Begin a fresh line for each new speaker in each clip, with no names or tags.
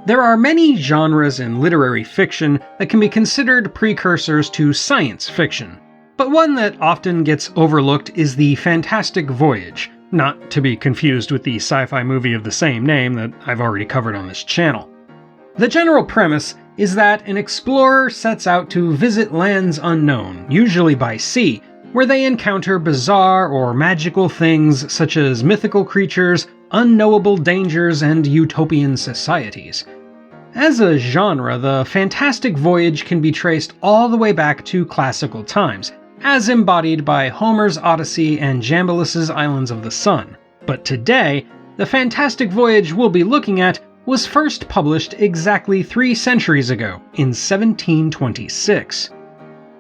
There are many genres in literary fiction that can be considered precursors to science fiction, but one that often gets overlooked is the fantastic voyage, not to be confused with the sci-fi movie of the same name that I've already covered on this channel. The general premise is that an explorer sets out to visit lands unknown, usually by sea, where they encounter bizarre or magical things such as mythical creatures, unknowable dangers, and utopian societies. As a genre, the fantastic voyage can be traced all the way back to classical times, as embodied by Homer's Odyssey and Jambalus's Islands of the Sun. But today, the fantastic voyage we'll be looking at was first published exactly 3 centuries ago, in 1726.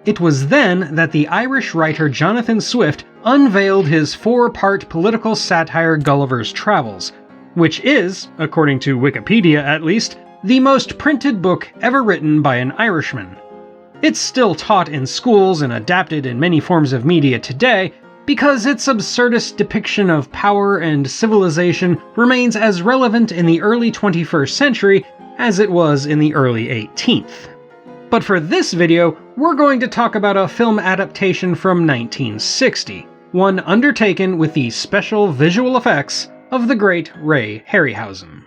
It was then that the Irish writer Jonathan Swift unveiled his 4-part political satire Gulliver's Travels, which is, according to Wikipedia at least, the most printed book ever written by an Irishman. It's still taught in schools and adapted in many forms of media today because its absurdist depiction of power and civilization remains as relevant in the early 21st century as it was in the early 18th. But for this video, we're going to talk about a film adaptation from 1960, one undertaken with the special visual effects of the great Ray Harryhausen.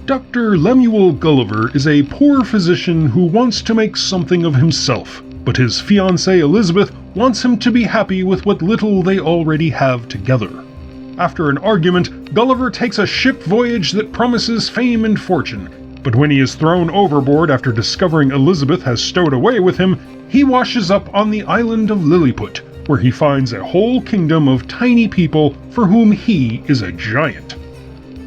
Dr. Lemuel Gulliver is a poor physician who wants to make something of himself, but his fiancée Elizabeth wants him to be happy with what little they already have together. After an argument, Gulliver takes a ship voyage that promises fame and fortune, but when he is thrown overboard after discovering Elizabeth has stowed away with him, he washes up on the island of Lilliput, where he finds a whole kingdom of tiny people for whom he is a giant.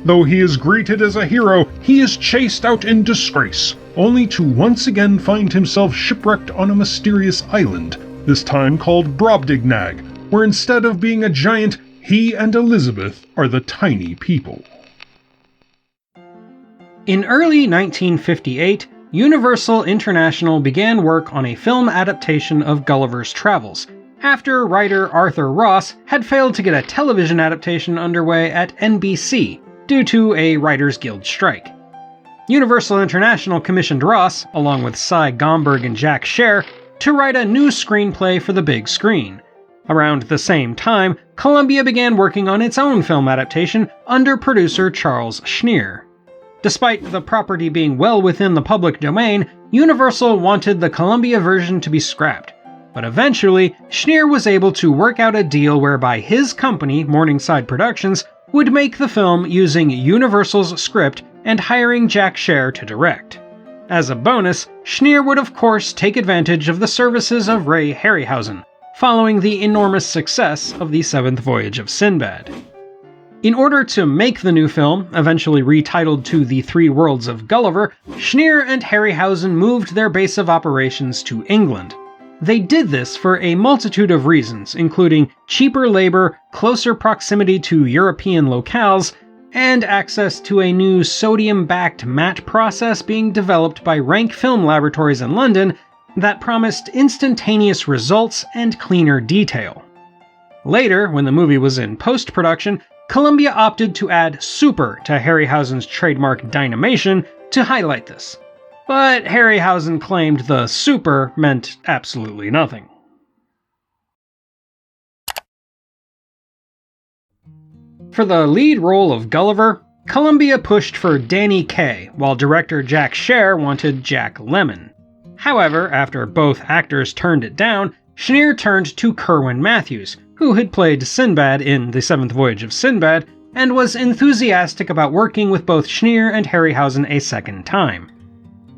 Though he is greeted as a hero, he is chased out in disgrace, only to once again find himself shipwrecked on a mysterious island, this time called Brobdingnag, where instead of being a giant, he and Elizabeth are the tiny people.
In early 1958, Universal International began work on a film adaptation of Gulliver's Travels, after writer Arthur Ross had failed to get a television adaptation underway at NBC, due to a Writers Guild strike. Universal International commissioned Ross, along with Cy Gomberg and Jack Scher, to write a new screenplay for the big screen. Around the same time, Columbia began working on its own film adaptation under producer Charles Schneer. Despite the property being well within the public domain, Universal wanted the Columbia version to be scrapped. But eventually, Schneer was able to work out a deal whereby his company, Morningside Productions, would make the film using Universal's script and hiring Jack Scher to direct. As a bonus, Schneer would of course take advantage of the services of Ray Harryhausen, following the enormous success of the 7th Voyage of Sinbad. In order to make the new film, eventually retitled to The 3 Worlds of Gulliver, Schneer and Harryhausen moved their base of operations to England. They did this for a multitude of reasons, including cheaper labor, closer proximity to European locales, and access to a new sodium-backed matte process being developed by Rank Film Laboratories in London that promised instantaneous results and cleaner detail. Later, when the movie was in post-production, Columbia opted to add super to Harryhausen's trademark Dynamation to highlight this. But Harryhausen claimed the super meant absolutely nothing. For the lead role of Gulliver, Columbia pushed for Danny Kaye, while director Jack Scher wanted Jack Lemmon. However, after both actors turned it down, Schneer turned to Kerwin Matthews, who had played Sinbad in The 7th Voyage of Sinbad, and was enthusiastic about working with both Schneer and Harryhausen a second time.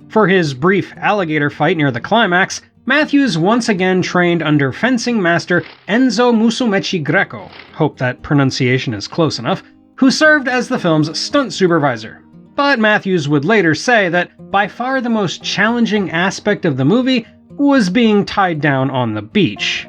For his brief alligator fight near the climax, Matthews once again trained under fencing master Enzo Musumeci Greco, hope that pronunciation is close enough, who served as the film's stunt supervisor. But Matthews would later say that by far the most challenging aspect of the movie was being tied down on the beach.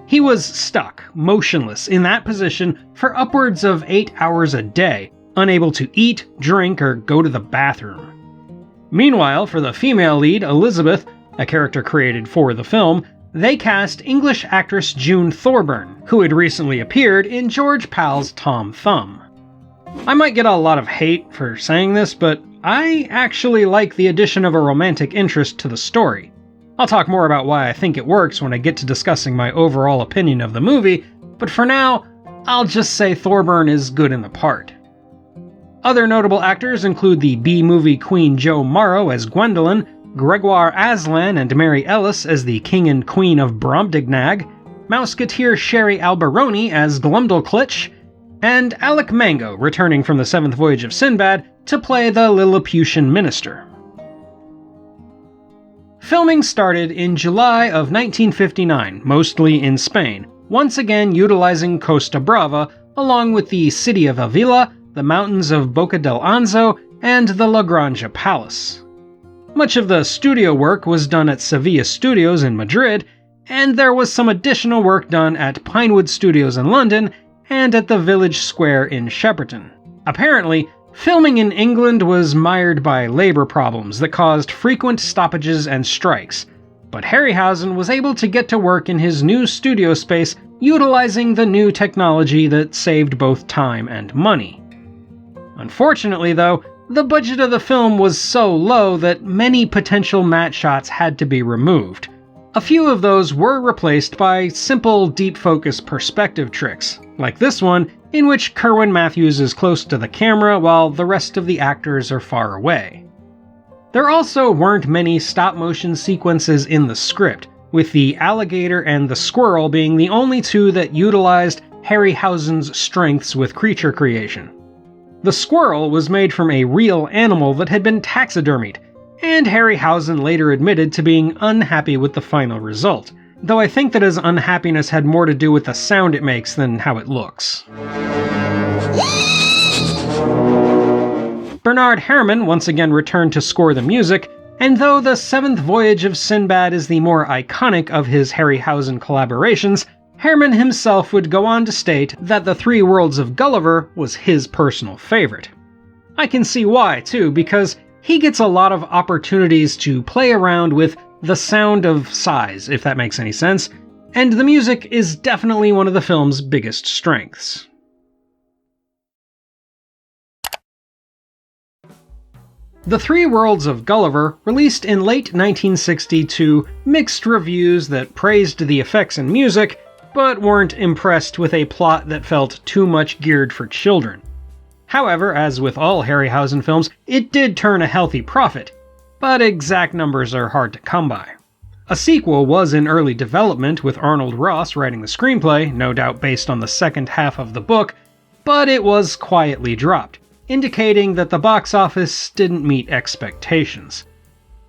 He was stuck, motionless, in that position for upwards of 8 hours a day, unable to eat, drink, or go to the bathroom. Meanwhile, for the female lead, Elizabeth, a character created for the film, they cast English actress June Thorburn, who had recently appeared in George Pal's Tom Thumb. I might get a lot of hate for saying this, but I actually like the addition of a romantic interest to the story. I'll talk more about why I think it works when I get to discussing my overall opinion of the movie, but for now, I'll just say Thorburn is good in the part. Other notable actors include the B-movie queen Jo Morrow as Gwendolen, Gregoire Aslan and Mary Ellis as the King and Queen of Brobdingnag, Mouseketeer Sherry Alberoni as Glumdalclitch, and Alec Mango returning from the Seventh Voyage of Sinbad to play the Lilliputian minister. Filming started in July of 1959, mostly in Spain, once again utilizing Costa Brava, along with the city of Avila, the mountains of Boca del Anzo, and the La Granja Palace. Much of the studio work was done at Sevilla Studios in Madrid, and there was some additional work done at Pinewood Studios in London and at the Village Square in Shepperton. Apparently, filming in England was mired by labor problems that caused frequent stoppages and strikes, but Harryhausen was able to get to work in his new studio space utilizing the new technology that saved both time and money. Unfortunately, though, the budget of the film was so low that many potential matte shots had to be removed. A few of those were replaced by simple deep focus perspective tricks, like this one, in which Kerwin Matthews is close to the camera while the rest of the actors are far away. There also weren't many stop-motion sequences in the script, with the alligator and the squirrel being the only two that utilized Harryhausen's strengths with creature creation. The squirrel was made from a real animal that had been taxidermied, and Harryhausen later admitted to being unhappy with the final result, though I think that his unhappiness had more to do with the sound it makes than how it looks. Bernard Herrmann once again returned to score the music, and though the Seventh Voyage of Sinbad is the more iconic of his Harryhausen collaborations, Herrmann himself would go on to state that The Three Worlds of Gulliver was his personal favorite. I can see why, too, because he gets a lot of opportunities to play around with the sound of size, if that makes any sense, and the music is definitely one of the film's biggest strengths. The Three Worlds of Gulliver released in late 1960 to mixed reviews that praised the effects and music, but weren't impressed with a plot that felt too much geared for children. However, as with all Harryhausen films, it did turn a healthy profit, but exact numbers are hard to come by. A sequel was in early development with Arnold Ross writing the screenplay, no doubt based on the second half of the book, but it was quietly dropped, indicating that the box office didn't meet expectations.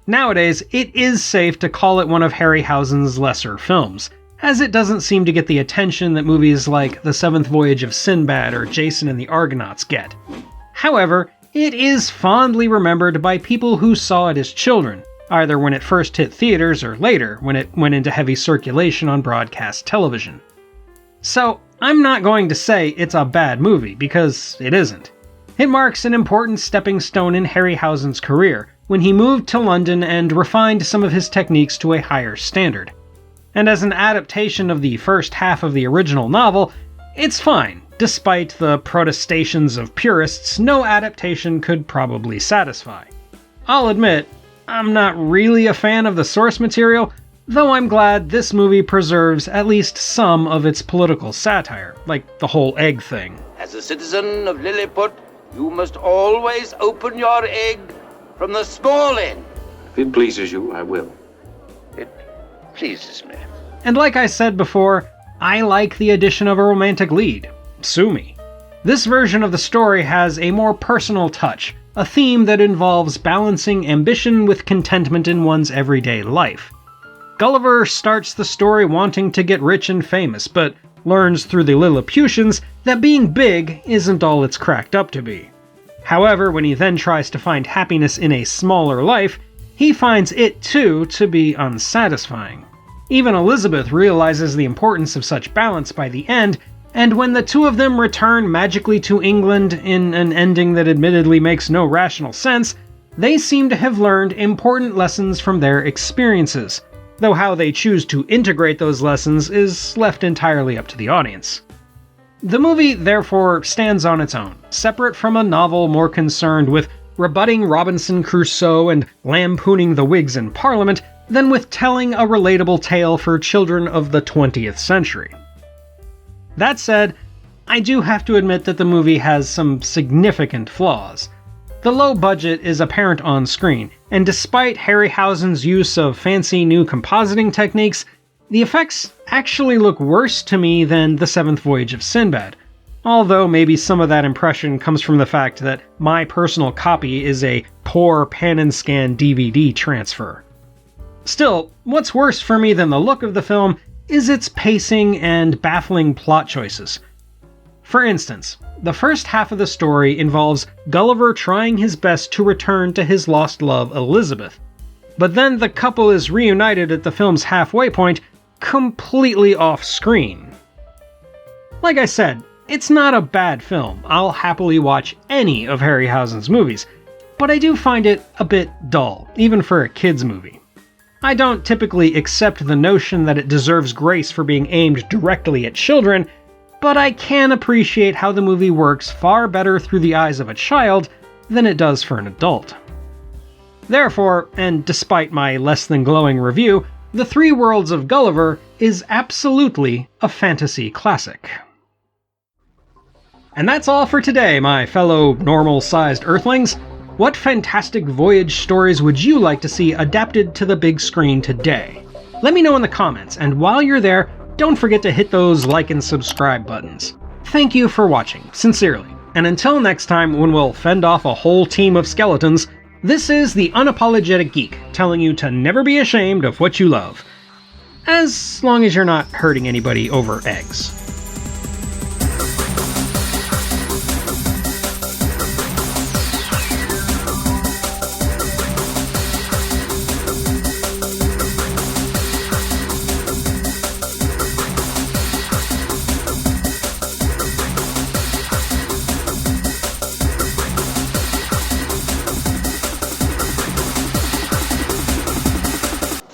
Nowadays, it is safe to call it one of Harryhausen's lesser films, as it doesn't seem to get the attention that movies like The Seventh Voyage of Sinbad or Jason and the Argonauts get. However, it is fondly remembered by people who saw it as children, either when it first hit theaters or later when it went into heavy circulation on broadcast television. So, I'm not going to say it's a bad movie, because it isn't. It marks an important stepping stone in Harryhausen's career, when he moved to London and refined some of his techniques to a higher standard. And as an adaptation of the first half of the original novel, it's fine. Despite the protestations of purists, no adaptation could probably satisfy. I'll admit, I'm not really a fan of the source material, though I'm glad this movie preserves at least some of its political satire, like the whole egg thing.
As a citizen of Lilliput, you must always open your egg from the small end.
If it pleases you, I will.
It pleases me.
And like I said before, I like the addition of a romantic lead. Sue me. This version of the story has a more personal touch, a theme that involves balancing ambition with contentment in one's everyday life. Gulliver starts the story wanting to get rich and famous, but learns through the Lilliputians that being big isn't all it's cracked up to be. However, when he then tries to find happiness in a smaller life, he finds it too to be unsatisfying. Even Elizabeth realizes the importance of such balance by the end, And when the two of them return magically to England in an ending that admittedly makes no rational sense, they seem to have learned important lessons from their experiences, though how they choose to integrate those lessons is left entirely up to the audience. The movie, therefore, stands on its own, separate from a novel more concerned with rebutting Robinson Crusoe and lampooning the Whigs in Parliament than with telling a relatable tale for children of the 20th century. That said, I do have to admit that the movie has some significant flaws. The low budget is apparent on screen, and despite Harryhausen's use of fancy new compositing techniques, the effects actually look worse to me than The Seventh Voyage of Sinbad, although maybe some of that impression comes from the fact that my personal copy is a poor pan-and-scan DVD transfer. Still, what's worse for me than the look of the film is its pacing and baffling plot choices. For instance, the first half of the story involves Gulliver trying his best to return to his lost love, Elizabeth. But then the couple is reunited at the film's halfway point, completely off-screen. Like I said, it's not a bad film. I'll happily watch any of Harryhausen's movies, but I do find it a bit dull, even for a kids' movie. I don't typically accept the notion that it deserves grace for being aimed directly at children, but I can appreciate how the movie works far better through the eyes of a child than it does for an adult. Therefore, and despite my less than glowing review, The Three Worlds of Gulliver is absolutely a fantasy classic. And that's all for today, my fellow normal-sized Earthlings. What fantastic Voyage stories would you like to see adapted to the big screen today? Let me know in the comments, and while you're there, don't forget to hit those like and subscribe buttons. Thank you for watching, sincerely, and until next time when we'll fend off a whole team of skeletons, this is the Unapologetic Geek, telling you to never be ashamed of what you love. As long as you're not hurting anybody over eggs.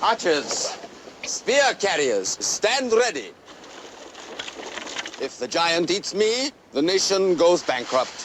Archers, spear carriers, stand ready. If the giant eats me, the nation goes bankrupt.